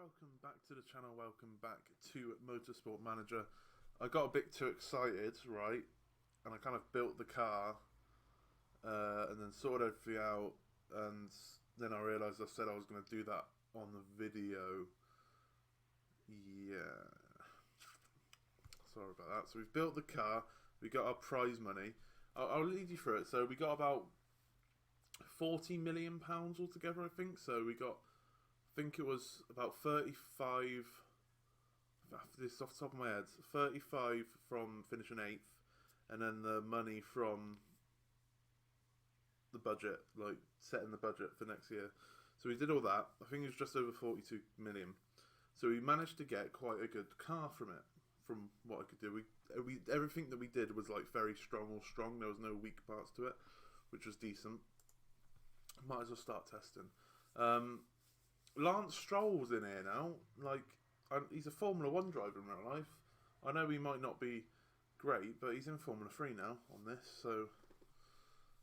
welcome back to the channel, welcome back to Motorsport Manager. I got a bit too excited, right, and I kind of built the car and then sorted everything out, and then I realised I said I was going to do that on the video. Yeah, sorry about that. So we've built the car, we got our prize money. I'll lead you through it. So we got about £40 million altogether, I think. So we got, I think it was about 35, this off the top of my head, 35 from finishing 8th, and then the money from the budget, like setting the budget for next year. So we did all that. I think it was just over 42 million. So we managed to get quite a good car from it, from what I could do. We everything that we did was like very strong. There was no weak parts to it, which was decent. Might as well start testing. Lance Stroll's in here now. Like, he's a Formula 1 driver in real life. I know he might not be great, but he's in Formula 3 now on this, so,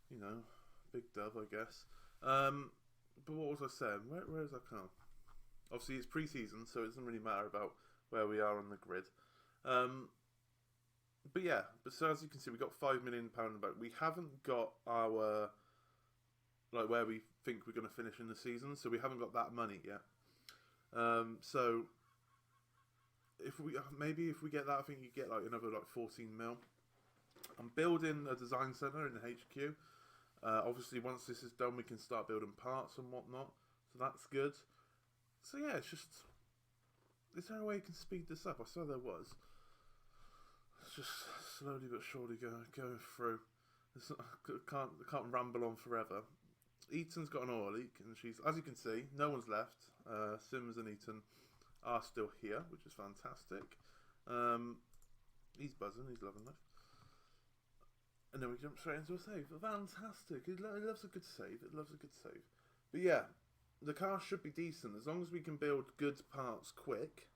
you know, big dub, I guess. But what was I saying? Where is that car? Obviously, it's pre-season, so it doesn't really matter about where we are on the grid. But yeah, so as you can see, we got £5 million in the bank. We haven't got our, like, where we think we're going to finish in the season, so we haven't got that money yet. So if we get that, I think you get like another like 14 mil. I'm building a design center in the HQ. Obviously, once this is done, we can start building parts and whatnot. So that's good. So yeah, it's just, is there a way you can speed this up? I saw there was. It's just slowly but surely going through. Can't ramble on forever. Eaton's got an oil leak, and she's, as you can see, no one's left. Sims and Eaton are still here, which is fantastic. He's buzzing, he's loving life. And then we jump straight into a save. Fantastic. It loves a good save. It loves a good save. But yeah, the car should be decent as long as we can build good parts quick.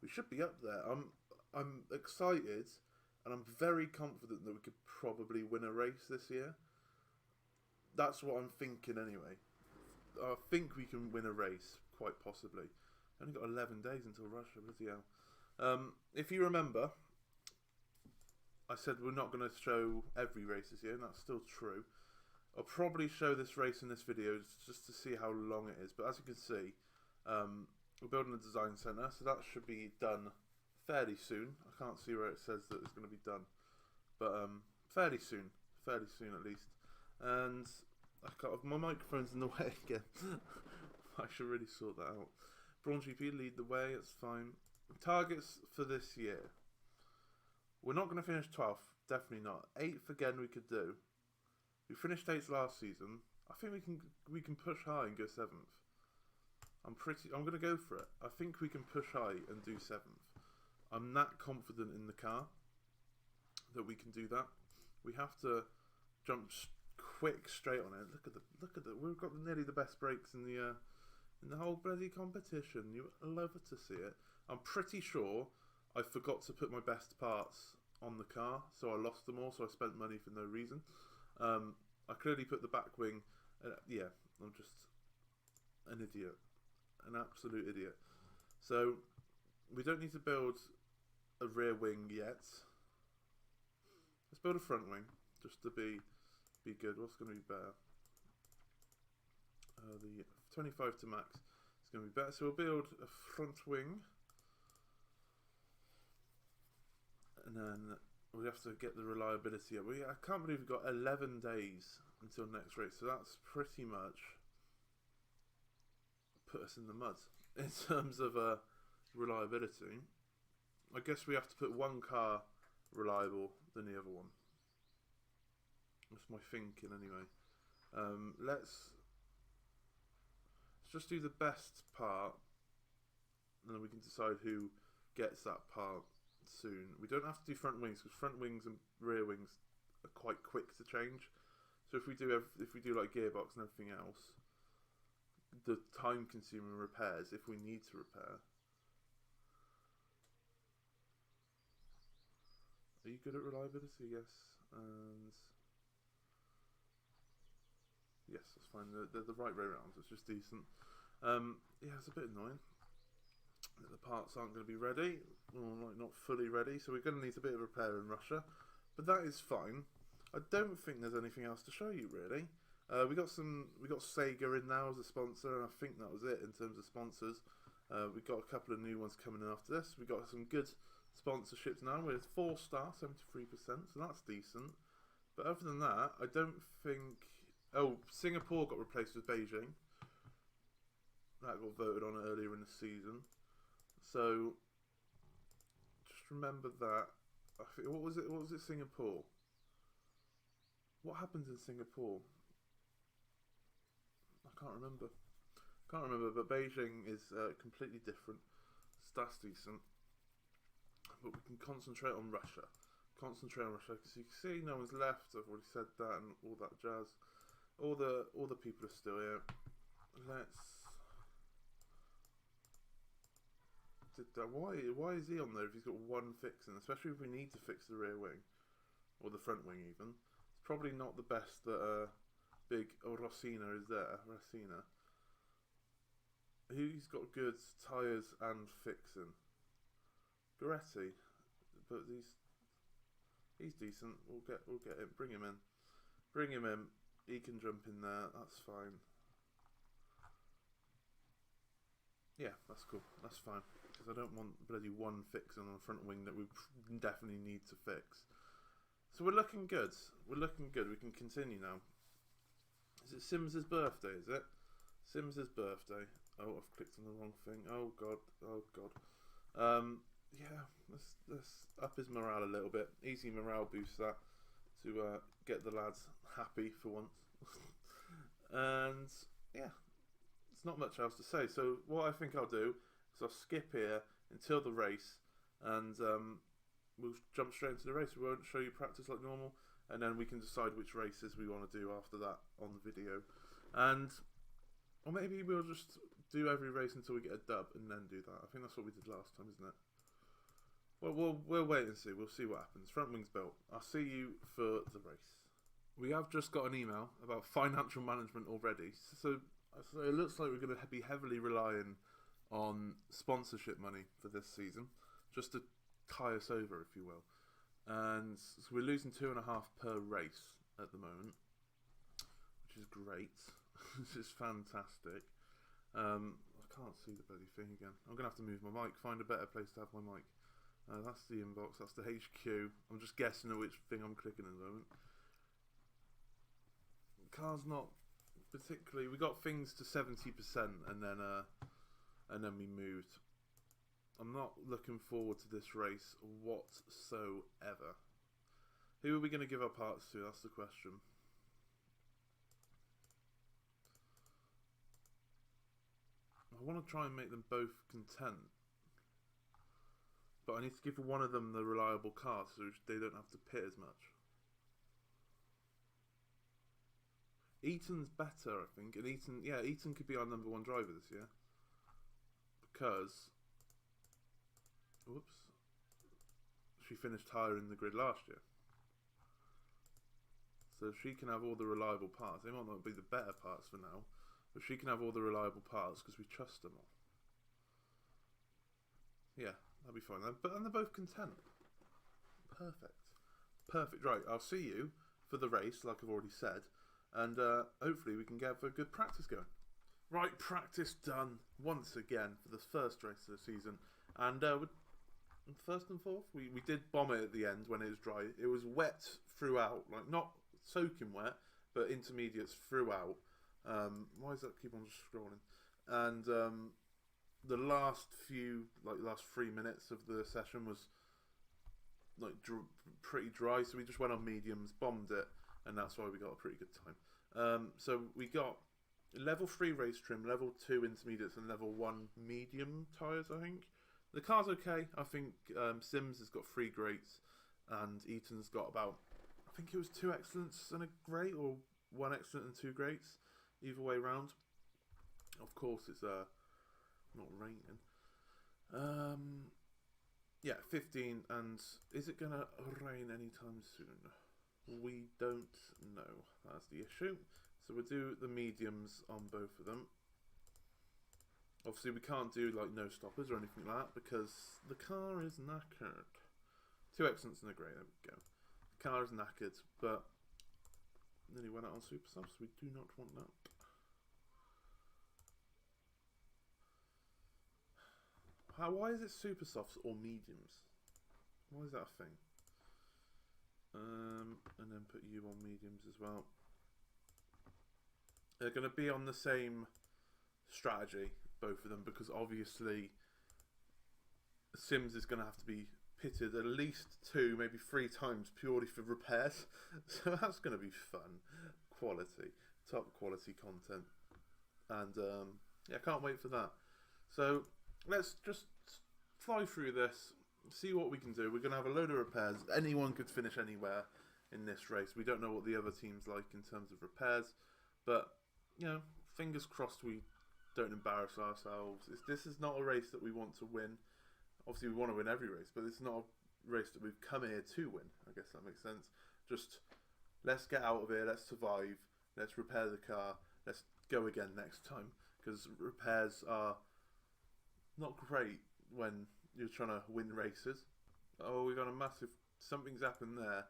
We should be up there. I'm excited, and I'm very confident that we could probably win a race this year. That's what I'm thinking anyway. I think we can win a race, quite possibly. Only got 11 days until Russia, bloody hell. If you remember, I said we're not going to show every race this year, and that's still true. I'll probably show this race in this video just to see how long it is. But as you can see, we're building a design centre, so that should be done fairly soon. I can't see where it says that it's going to be done, but fairly soon at least. And my microphone's in the way again. I should really sort that out. Braun GP lead the way, it's fine. Targets for this year. We're not going to finish 12th, definitely not. 8th again we could do. We finished 8th last season. I think we can push high and go 7th. I'm going to go for it. I think we can push high and do 7th. I'm that confident in the car that we can do that. We have to jump quick straight on it. Look at the we've got nearly the best brakes in the whole bloody competition. You love to see it. I'm pretty sure I forgot to put my best parts on the car, so I lost them all, so I spent money for no reason. I clearly put the back wing, yeah, I'm just an idiot, an absolute idiot. So we don't need to build a rear wing yet. Let's build a front wing just to be good. What's going to be better? The 25 to max is going to be better. So we'll build a front wing, and then we have to get the reliability up. I can't believe we've got 11 days until next race, so that's pretty much put us in the mud in terms of reliability. I guess we have to put one car reliable than the other one. That's my thinking anyway. Let's just do the best part, and then we can decide who gets that part soon. We don't have to do front wings because front wings and rear wings are quite quick to change. So if we do like gearbox and everything else, the time-consuming repairs, if we need to repair. Are you good at reliability? Yes, and yes, that's fine. They're the right way around. It's just decent. Yeah, it's a bit annoying. The parts aren't going to be ready, or like not fully ready, so we're going to need a bit of repair in Russia, but that is fine. I don't think there's anything else to show you really. We got Sega in now as a sponsor, and I think that was it in terms of sponsors. We got a couple of new ones coming in after this. We got some good sponsorships now. We're 4-star, 73%, so that's decent. But other than that, I don't think. Oh, Singapore got replaced with Beijing. That got voted on earlier in the season. So just remember that. I think, what was it? What was it? Singapore. What happens in Singapore? I can't remember. But Beijing is completely different. So that's decent. But we can concentrate on Russia. Because you can see no one's left. I've already said that and all that jazz. All the people are still here. Why is he on there if he's got one fix in? Especially if we need to fix the rear wing. Or the front wing even. It's probably not the best that big Rosina is there. Rosina. Who's got good tyres and fixing? Goretti. But he's decent. We'll get him. Bring him in. He can jump in there. That's fine. Yeah, that's cool. That's fine. Because I don't want bloody one fix on the front wing that we definitely need to fix. So we're looking good. We can continue now. Is it Sims's birthday, is it? Sims's birthday. Oh, I've clicked on the wrong thing. Oh, God. Yeah, let's up his morale a little bit. Easy morale boost that to get the lads happy for once. And, yeah. There's not much else to say. So what I think I'll do is I'll skip here until the race, and we'll jump straight into the race. We won't show you practice like normal, and then we can decide which races we want to do after that on the video. Or maybe we'll just do every race until we get a dub and then do that. I think that's what we did last time, isn't it? Well, we'll wait and see. We'll see what happens. Front wing's built. I'll see you for the race. We have just got an email about financial management already. So it looks like we're going to be heavily relying on sponsorship money for this season, just to tie us over, if you will. And so we're losing 2.5 per race at the moment, which is great. This is fantastic. I can't see the bloody thing again. I'm going to have to move my mic, find a better place to have my mic. That's the inbox, that's the HQ. I'm just guessing at which thing I'm clicking at the moment. Car's not particularly. We got things to 70%, and then we moved. I'm not looking forward to this race whatsoever. Who are we going to give our parts to? That's the question. I want to try and make them both content, but I need to give one of them the reliable car so they don't have to pit as much. Eaton's better, I think, and Eaton could be our number 1 driver this year, because, whoops, she finished higher in the grid last year, so she can have all the reliable parts. They might not be the better parts for now, but she can have all the reliable parts because we trust them all. Yeah, that'll be fine. And they're both content. Perfect. Right, I'll see you for the race, like I've already said. And hopefully we can get a good practice going. Right, practice done once again for the first race of the season. And first and fourth, we did bomb it at the end when it was dry. It was wet throughout, like not soaking wet, but intermediates throughout. Why does that keep on scrolling? And the last 3 minutes of the session was like pretty dry, so we just went on mediums, bombed it, and that's why we got a pretty good time. So we got level 3 race trim, level 2 intermediates, and level 1 medium tyres, I think. The car's okay. I think Sims has got 3 greats, and Eaton's got about, I think it was 2 excellents and a great, or 1 excellent and 2 greats, either way round. Of course, it's not raining. Yeah, 15, and is it gonna rain anytime soon? We don't know. That's the issue. So we'll do the mediums on both of them. Obviously, we can't do like no stoppers or anything like that because the car is knackered. 2 excellents and a grey. There we go. The car is knackered, but nearly went out on super softs. We do not want that. Why is it super softs or mediums? Why is that a thing? And then put you on mediums as well. They're going to be on the same strategy, both of them, because obviously Sims is going to have to be pitted at least 2, maybe 3 times purely for repairs. So that's going to be fun. Quality, top quality content. And yeah, I can't wait for that. So let's just fly through this, see what we can do. We're going to have a load of repairs. Anyone could finish anywhere in this race. We don't know what the other team's like in terms of repairs, but you know, fingers crossed we don't embarrass ourselves. This is not a race that we want to win. Obviously we want to win every race, but it's not a race that we've come here to win. I guess that makes sense. Just let's get out of here, let's survive, let's repair the car, let's go again next time, because repairs are not great when you're trying to win races. Oh, we got a massive, something's happened there.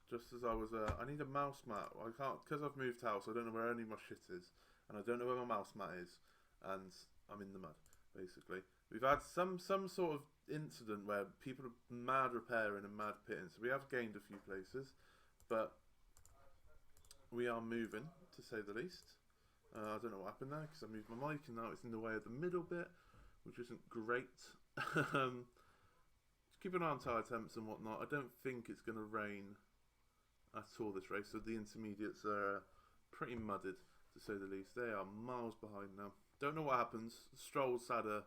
Just as I was, I need a mouse mat. I can't, because I've moved house, I don't know where any of my shit is. And I don't know where my mouse mat is. And I'm in the mud, basically. We've had some sort of incident where people are mad repairing and mad pitting. So we have gained a few places. But we are moving, to say the least. I don't know what happened there, because I moved my mic and now it's in the way of the middle bit, which isn't great. Just keep an eye on tyre temps and whatnot. I don't think it's going to rain at all this race, so the intermediates are pretty mudded, to say the least. They are miles behind now. Don't know what happens. Stroll's had a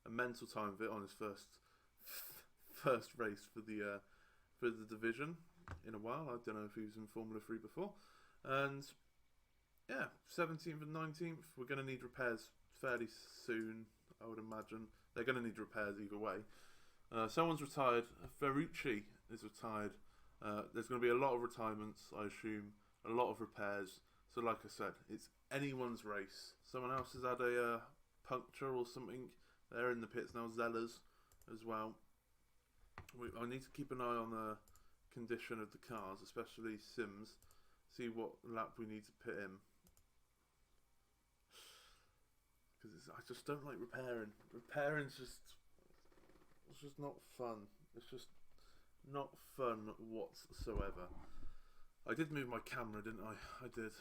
mental time of it on his first race for the division in a while. I don't know if he was in Formula 3 before. And yeah, 17th and 19th, we're going to need repairs fairly soon, I would imagine. They're going to need repairs either way. Someone's retired. Ferrucci is retired. There's going to be a lot of retirements, I assume, a lot of repairs. So like I said, it's anyone's race. Someone else has had a puncture or something. They're in the pits now, Zeller's as well. I need to keep an eye on the condition of the cars, especially Sims. See what lap we need to pit in. Because I just don't like repairing. Repairing's it's just not fun. It's just not fun whatsoever. I did move my camera, didn't I? I did.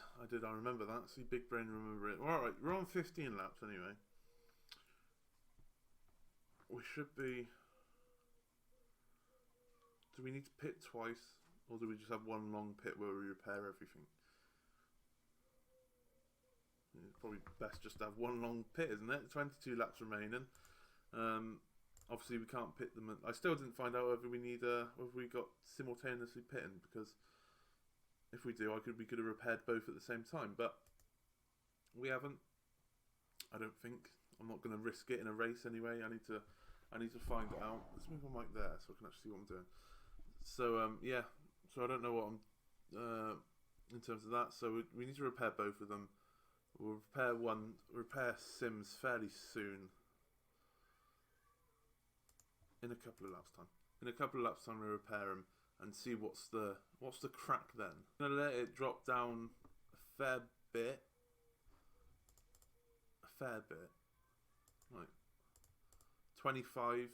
I remember that. See, big brain remember it. Alright, we're on 15 laps anyway. We should be... Do we need to pit twice? Or do we just have one long pit where we repair everything? It's probably best just to have one long pit, isn't it? 22 laps remaining. Obviously, we can't pit them. I still didn't find out whether we need whether we got simultaneously pitting, because if we do, we could have repaired both at the same time, but we haven't. I don't think. I'm not going to risk it in a race anyway. I need to find it out. Let's move my mic there so I can actually see what I'm doing. So yeah. So I don't know what I'm in terms of that. So we need to repair both of them. We'll repair Sims fairly soon. In a couple of laps time. In a couple of laps time, we repair them and see what's the crack then. I'm gonna let it drop down a fair bit. Like 25%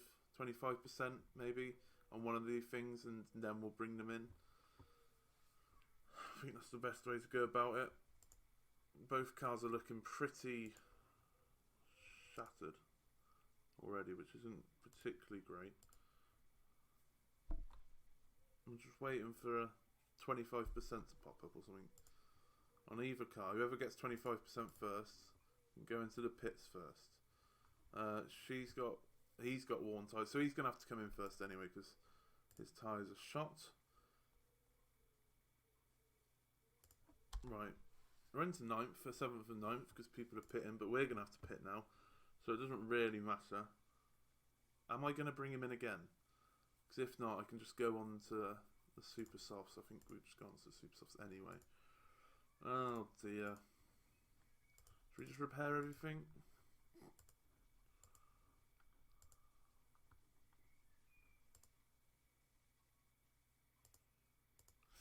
maybe on one of these things, and then we'll bring them in. I think that's the best way to go about it. Both cars are looking pretty shattered already, which isn't particularly great. I'm just waiting for a 25% to pop up or something on either car. Whoever gets 25% first can go into the pits first. He's got worn tyres, so he's gonna have to come in first anyway because his tyres are shot. Right, we're into 9th, 7th and 9th because people are pitting, but we're gonna have to pit now, so it doesn't really matter. Am I gonna bring him in again? Because if not, I can just go on to the super softs. I think we've just gone to the super softs anyway. Oh dear. Should we just repair everything?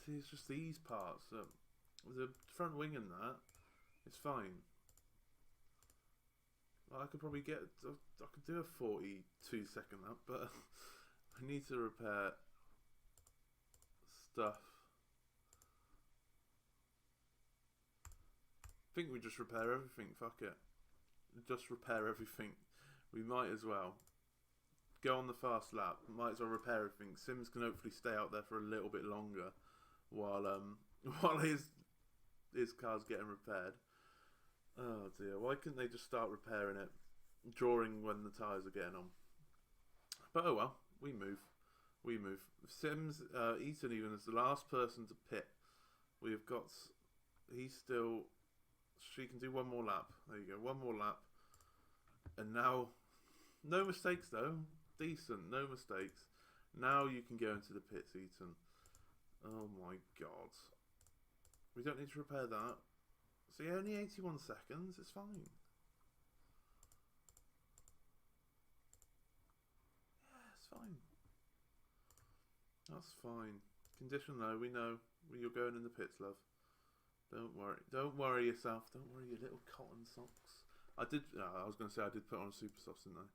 it's just these parts. The front wing and that, it's fine. I could probably get, I could do a 42-second lap, but I need to repair stuff. I think we just repair everything, fuck it. Just repair everything. We might as well. Go on the fast lap, might as well repair everything. Sims can hopefully stay out there for a little bit longer while while his car's getting repaired. Oh dear, why couldn't they just start repairing it during when the tyres are getting on? But oh well, we move. Sims, Eaton even is the last person to pit. We've got, she can do one more lap. There you go, one more lap. And now, no mistakes though, decent, no mistakes. Now you can go into the pits, Eaton. Oh my god. We don't need to repair that. See, only 81 seconds, it's fine. Yeah, it's fine. That's fine. Condition though, we know you're going in the pits, love. Don't worry. Don't worry yourself. Don't worry your little cotton socks. I was going to say I did put on super softs, didn't I?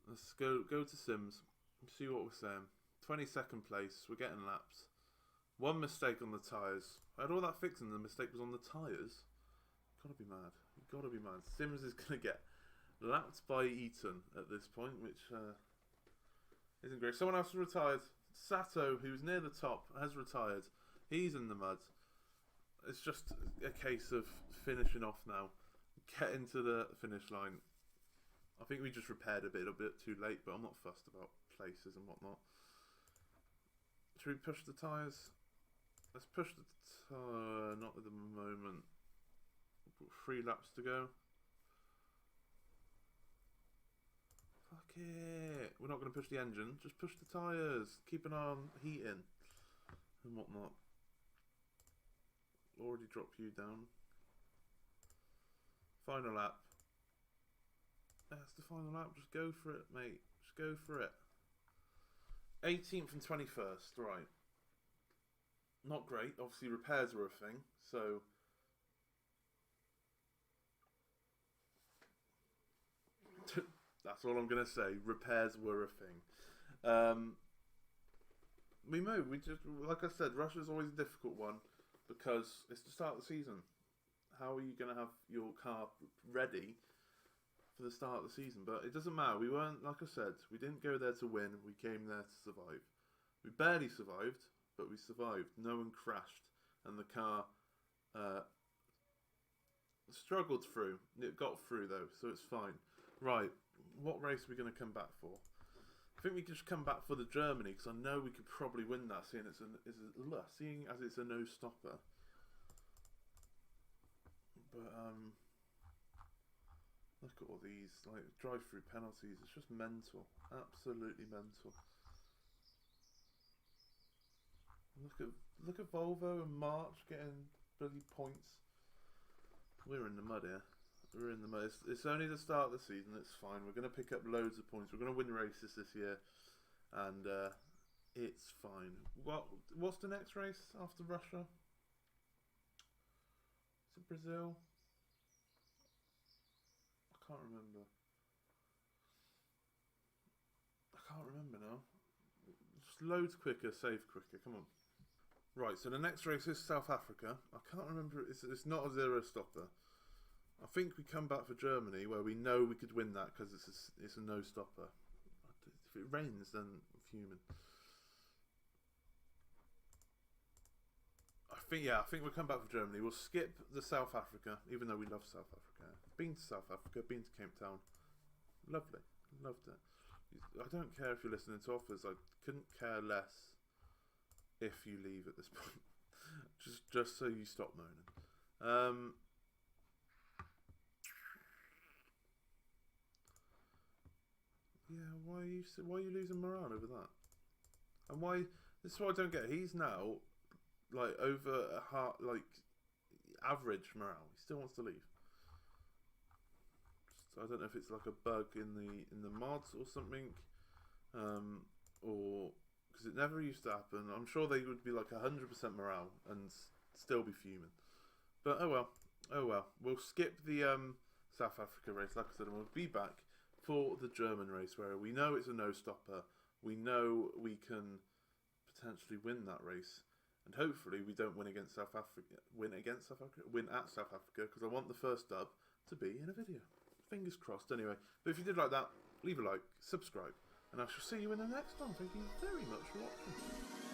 Let's go to Sims. See what we're saying. 22nd place. We're getting laps. One mistake on the tyres. I had all that fixed and the mistake was on the tyres. Gotta be mad. You've gotta be mad. Sims is gonna get lapped by Eaton at this point, which isn't great. Someone else has retired. Sato, who's near the top, has retired. He's in the mud. It's just a case of finishing off now. Getting to the finish line. I think we just repaired a bit too late, but I'm not fussed about places and whatnot. Should we push the tyres? Let's push the tyre, not at the moment. 3 laps to go. Fuck it. We're not going to push the engine, just push the tyres. Keep an eye on heating and whatnot. Already dropped you down. Final lap. That's the final lap. Just go for it, mate. Just go for it. 18th and 21st, right. Not great. Obviously, repairs were a thing, so that's all I'm gonna say. Repairs were a thing. We move. We just, like I said, Russia's always a difficult one because it's the start of the season. How are you gonna have your car ready for the start of the season? But it doesn't matter. We weren't, like I said, we didn't go there to win. We came there to survive. We barely survived, but we survived. No one crashed, and the car struggled through. It got through though, so it's fine. Right, what race are we going to come back for? I think we could just come back for the Germany because I know we could probably win that, seeing as it's a no-stopper. But look at all these like drive-through penalties. It's just mental, absolutely mental. Look at Volvo and March getting bloody points. We're in the mud here. We're in the mud. It's only the start of the season. It's fine. We're going to pick up loads of points. We're going to win races this year, and it's fine. What's the next race after Russia? Is it Brazil? I can't remember. I can't remember now. Just loads quicker, save quicker. Come on. Right, so the next race is South Africa. I can't remember. It's not a zero stopper. I think we come back for Germany, where we know we could win that because it's a no stopper. If it rains, then I'm fuming. I think we'll come back for Germany. We'll skip the South Africa, even though we love South Africa. Been to South Africa, been to Cape Town. Lovely, loved it. I don't care if you're listening to offers. I couldn't care less if you leave at this point. just so you stop moaning. Yeah, why are you losing morale over that? And why? This is what I don't get. He's now like over average morale. He still wants to leave. So I don't know if it's like a bug in the mods or something, or because it never used to happen. I'm sure they would be like 100% morale and still be fuming. But oh well. We'll skip the South Africa race, like I said, and we'll be back for the German race, where we know it's a no-stopper. We know we can potentially win that race, and hopefully we don't win at South Africa, because I want the first dub to be in a video. Fingers crossed. Anyway, but if you did like that, leave a like, subscribe, and I shall see you in the next one. Thank you very much for watching.